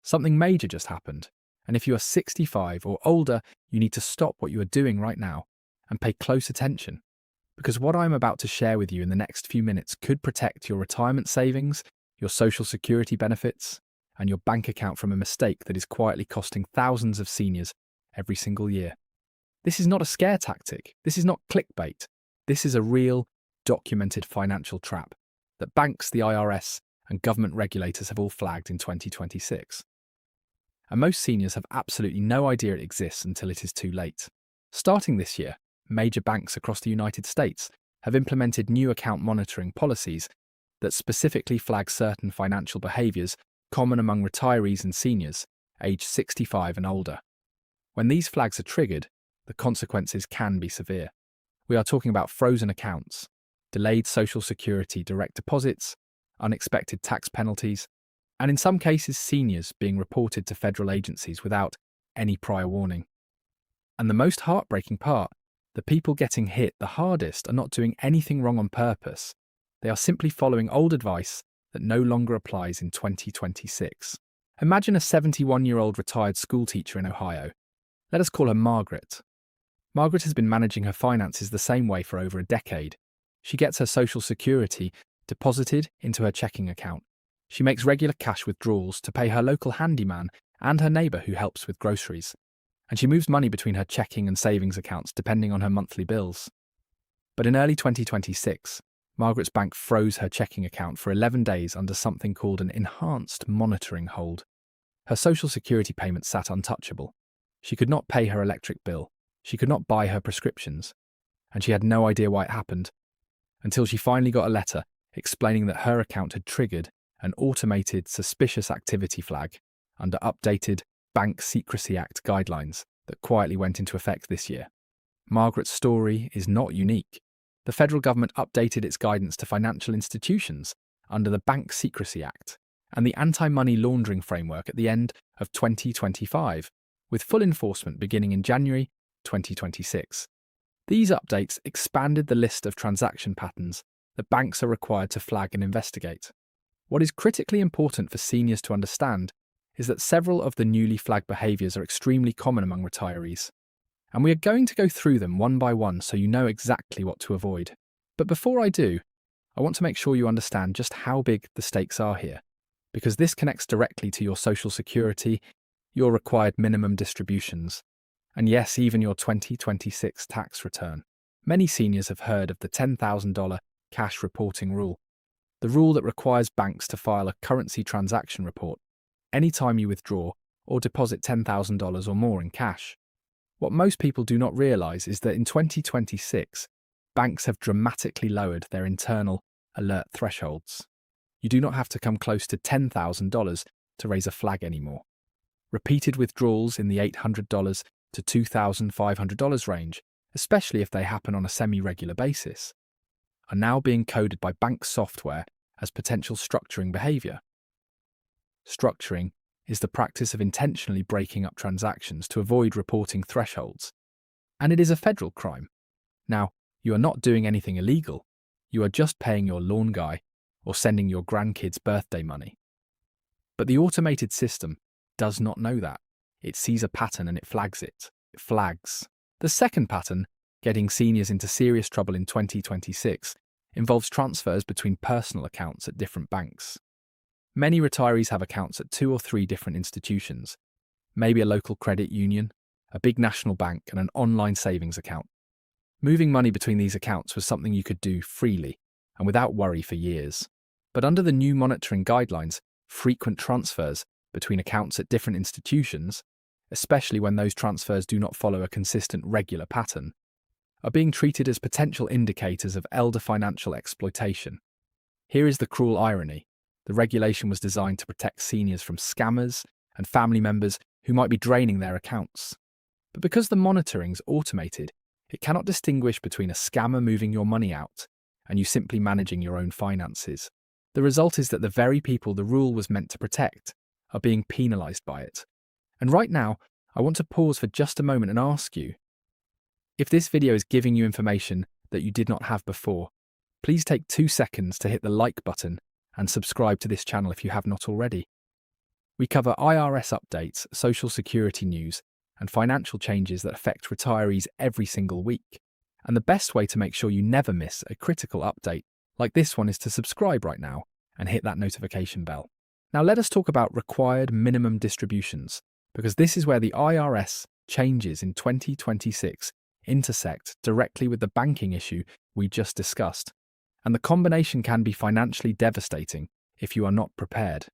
Something major just happened, and if you are 65 or older, you need to stop what you are doing right now and pay close attention, because what I'm about to share with you in the next few minutes could protect your retirement savings, your social security benefits, and your bank account from a mistake that is quietly costing thousands of seniors every single year. This is not a scare tactic. This is not clickbait. This is a real, documented financial trap that banks, the IRS, and government regulators have all flagged in 2026. And most seniors have absolutely no idea it exists until it is too late. Starting this year, major banks across the United States have implemented new account monitoring policies that specifically flag certain financial behaviours common among retirees and seniors aged 65 and older. When these flags are triggered, the consequences can be severe. We are talking about frozen accounts, delayed social security direct deposits, unexpected tax penalties, and in some cases seniors being reported to federal agencies without any prior warning. And the most heartbreaking part, the people getting hit the hardest are not doing anything wrong on purpose. They are simply following old advice that no longer applies in 2026. Imagine a 71-year-old retired schoolteacher in Ohio. Let us call her Margaret. Margaret has been managing her finances the same way for over a decade. She gets her social security deposited into her checking account. She makes regular cash withdrawals to pay her local handyman and her neighbour who helps with groceries. And she moves money between her checking and savings accounts depending on her monthly bills. But in early 2026, Margaret's bank froze her checking account for 11 days under something called an enhanced monitoring hold. Her social security payments sat untouchable. She could not pay her electric bill. She could not buy her prescriptions. And she had no idea why it happened, until she finally got a letter explaining that her account had triggered an automated suspicious activity flag under updated Bank Secrecy Act guidelines that quietly went into effect this year. Margaret's story is not unique. The federal government updated its guidance to financial institutions under the Bank Secrecy Act and the Anti-Money Laundering Framework at the end of 2025, with full enforcement beginning in January 2026. These updates expanded the list of transaction patterns that banks are required to flag and investigate. What is critically important for seniors to understand is that several of the newly flagged behaviours are extremely common among retirees. And we are going to go through them one by one so you know exactly what to avoid. But before I do, I want to make sure you understand just how big the stakes are here, because this connects directly to your social security, your required minimum distributions, and yes, even your 2026 tax return. Many seniors have heard of the $10,000 cash reporting rule, the rule that requires banks to file a currency transaction report anytime you withdraw or deposit $10,000 or more in cash. What most people do not realise is that in 2026, banks have dramatically lowered their internal alert thresholds. You do not have to come close to $10,000 to raise a flag anymore. Repeated withdrawals in the $800 to $2,500 range, especially if they happen on a semi-regular basis, are now being coded by bank software as potential structuring behaviour. Structuring is the practice of intentionally breaking up transactions to avoid reporting thresholds, and it is a federal crime. Now, you are not doing anything illegal, you are just paying your lawn guy or sending your grandkids birthday money. But the automated system does not know that. It sees a pattern and it flags it. It flags. The second pattern, getting seniors into serious trouble in 2026, involves transfers between personal accounts at different banks. Many retirees have accounts at 2 or 3 different institutions, maybe a local credit union, a big national bank, and an online savings account. Moving money between these accounts was something you could do freely and without worry for years. But under the new monitoring guidelines, frequent transfers between accounts at different institutions, especially when those transfers do not follow a consistent regular pattern, are being treated as potential indicators of elder financial exploitation. Here is the cruel irony. The regulation was designed to protect seniors from scammers and family members who might be draining their accounts. But because the monitoring is automated, it cannot distinguish between a scammer moving your money out and you simply managing your own finances. The result is that the very people the rule was meant to protect are being penalised by it. And right now, I want to pause for just a moment and ask you, if this video is giving you information that you did not have before, please take 2 seconds to hit the like button and subscribe to this channel if you have not already. We cover IRS updates, Social Security news, and financial changes that affect retirees every single week. And the best way to make sure you never miss a critical update like this one is to subscribe right now and hit that notification bell. Now let us talk about required minimum distributions, because this is where the IRS changes in 2026 intersect directly with the banking issue we just discussed. And the combination can be financially devastating if you are not prepared.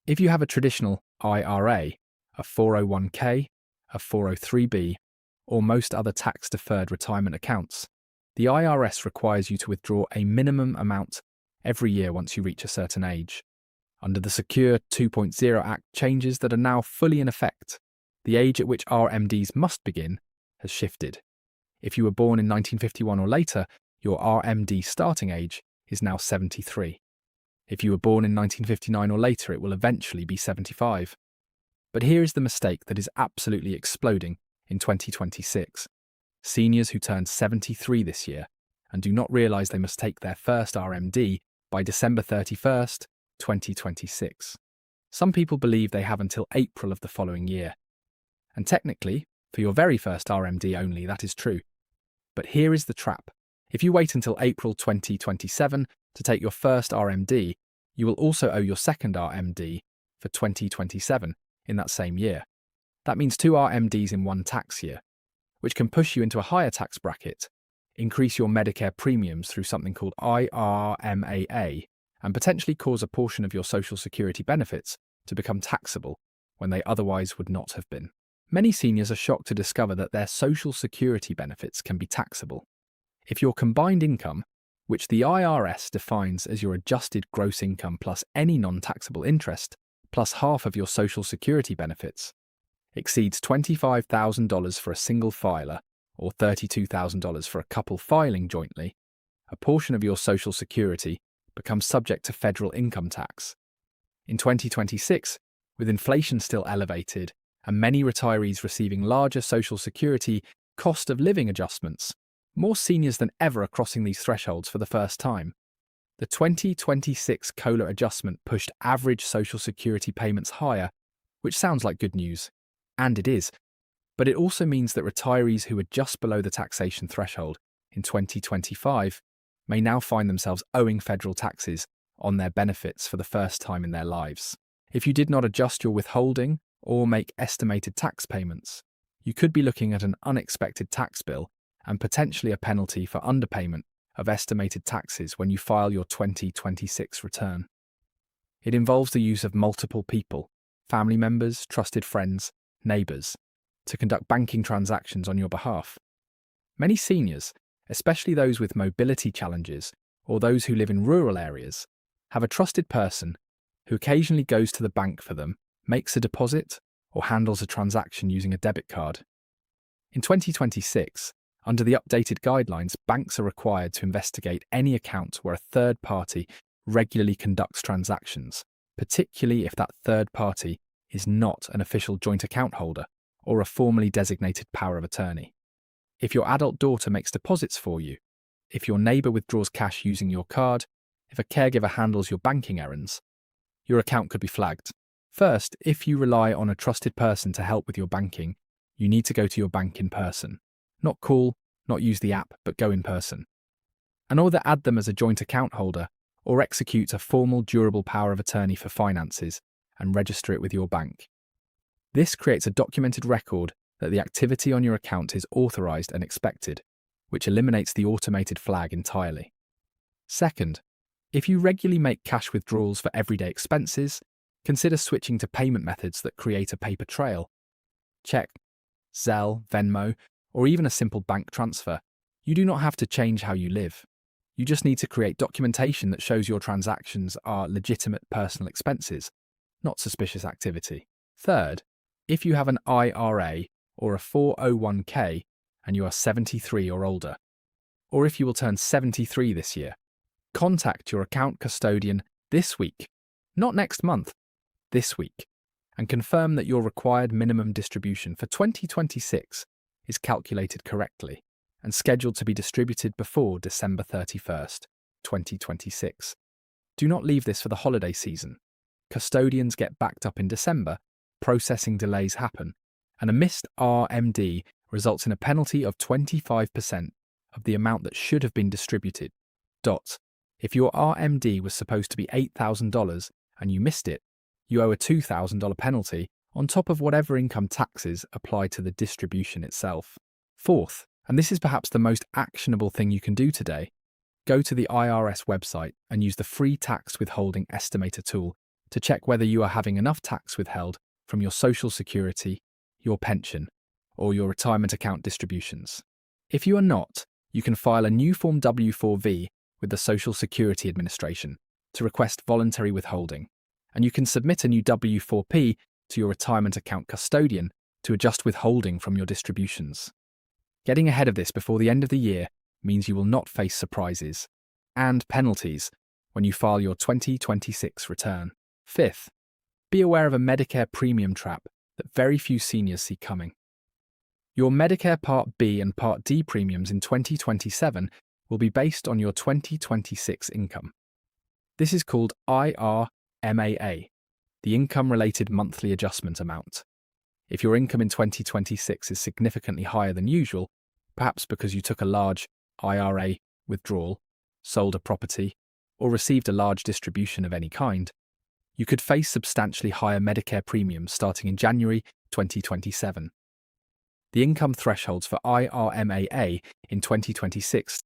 If you have a traditional IRA, a 401k, a 403b, or most other tax-deferred retirement accounts, the IRS requires you to withdraw a minimum amount every year once you reach a certain age. Under the Secure 2.0 Act changes that are now fully in effect, the age at which RMDs must begin has shifted. If you were born in 1951 or later, your RMD starting age is now 73. If you were born in 1959 or later, it will eventually be 75. But here is the mistake that is absolutely exploding in 2026. Seniors who turned 73 this year and do not realise they must take their first RMD by December 31st, 2026. Some people believe they have until April of the following year. And technically, for your very first RMD only, that is true. But here is the trap. If you wait until April 2027 to take your first RMD, you will also owe your second RMD for 2027 in that same year. That means 2 RMDs in one tax year, which can push you into a higher tax bracket, increase your Medicare premiums through something called IRMAA, and potentially cause a portion of your Social Security benefits to become taxable when they otherwise would not have been. Many seniors are shocked to discover that their Social Security benefits can be taxable. If your combined income, which the IRS defines as your adjusted gross income plus any non-taxable interest, plus half of your Social Security benefits, exceeds $25,000 for a single filer or $32,000 for a couple filing jointly, a portion of your Social Security becomes subject to federal income tax. In 2026, with inflation still elevated and many retirees receiving larger Social Security cost of living adjustments, more seniors than ever are crossing these thresholds for the first time. The 2026 COLA adjustment pushed average Social Security payments higher, which sounds like good news, and it is, but it also means that retirees who are just below the taxation threshold in 2025 may now find themselves owing federal taxes on their benefits for the first time in their lives. If you did not adjust your withholding or make estimated tax payments, you could be looking at an unexpected tax bill and potentially a penalty for underpayment of estimated taxes when you file your 2026 return. It involves the use of multiple people, family members, trusted friends, neighbours, to conduct banking transactions on your behalf. Many seniors, especially those with mobility challenges or those who live in rural areas, have a trusted person who occasionally goes to the bank for them, makes a deposit, or handles a transaction using a debit card. In 2026, under the updated guidelines, banks are required to investigate any account where a third party regularly conducts transactions, particularly if that third party is not an official joint account holder or a formally designated power of attorney. If your adult daughter makes deposits for you, if your neighbour withdraws cash using your card, if a caregiver handles your banking errands, your account could be flagged. First, if you rely on a trusted person to help with your banking, you need to go to your bank in person. Not call, not use the app, but go in person. And either add them as a joint account holder or execute a formal durable power of attorney for finances and register it with your bank. This creates a documented record that the activity on your account is authorised and expected, which eliminates the automated flag entirely. Second, if you regularly make cash withdrawals for everyday expenses, consider switching to payment methods that create a paper trail. Check, Zelle, Venmo, or even a simple bank transfer. You do not have to change how you live. You just need to create documentation that shows your transactions are legitimate personal expenses, not suspicious activity. Third, if you have an IRA or a 401k and you are 73 or older, or if you will turn 73 this year, contact your account custodian this week, not next month, this week, and confirm that your required minimum distribution for 2026 is calculated correctly and scheduled to be distributed before December 31st, 2026. Do not leave this for the holiday season. custodians get backed up in December, processing delays happen, and a missed RMD results in a penalty of 25% of the amount that should have been distributed. If your RMD was supposed to be $8,000 and you missed it, you owe a $2,000 penalty on top of whatever income taxes apply to the distribution itself. Fourth, and this is perhaps the most actionable thing you can do today, go to the IRS website and use the free tax withholding estimator tool to check whether you are having enough tax withheld from your Social Security, your pension, or your retirement account distributions. If you are not, you can file a new Form W-4V with the Social Security Administration to request voluntary withholding, and you can submit a new W-4P to your retirement account custodian to adjust withholding from your distributions. Getting ahead of this before the end of the year means you will not face surprises and penalties when you file your 2026 return. Fifth, be aware of a Medicare premium trap that very few seniors see coming. Your Medicare Part B and Part D premiums in 2027 will be based on your 2026 income. This is called IRMAA, the Income-Related Monthly Adjustment Amount. If your income in 2026 is significantly higher than usual, perhaps because you took a large IRA withdrawal, sold a property, or received a large distribution of any kind, you could face substantially higher Medicare premiums starting in January 2027. The income thresholds for IRMAA in 2026